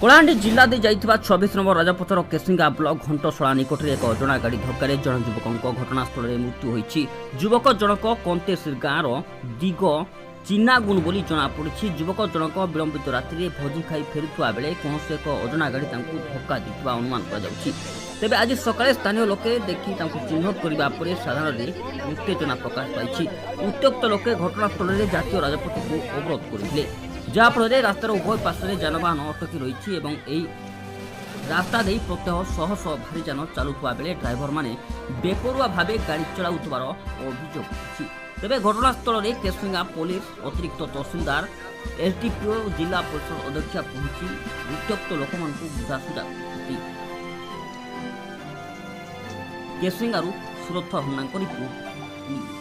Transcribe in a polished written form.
कलाहांडी जिला दे जाइथिबा 26 number राजापथर Kesinga block घंटशला निकट एक अजणा गाड़ी धक्का जन युवकों घटनास्थल में मृत्यु होईछि। युवक जनक कंतेसिर गाँव दिग चिन्नागुन बोली जनापड़ी। युवक जनक विलंबित राति में भोजी खाई फेरुवा बेले कौन एक अजणा गाड़ी धक्का देथिबा अनुमान करा। तेबे आज सकाळे स्थानीय लोके देखि चिन्हट करबा परे साधारण उत्तेजना प्रकाश पाई। उत्त्यक्त लोके घटनास्थल में जातीय राजपथ को अवरोध करथिले, जहाँफल रास्तार उभय पार्श्व जानवाहन अटकी रही। रास्ता दे प्रत्यह शह शह भारी जान चलुवा बेले ड्राइवर माने बेपरुआ भावे गाड़ी चलाउथिबार अभियोग अछि। तेबे घटनास्थल में केसिंगा पुलिस अतिरिक्त तहसीलदार एसडीपीओ जिला परिषद अध्यक्षा पहुंची उत्त्यक्त लोक बुझासुझा करती। केसिंगारू सुरथ हन्ना रिपोर्ट।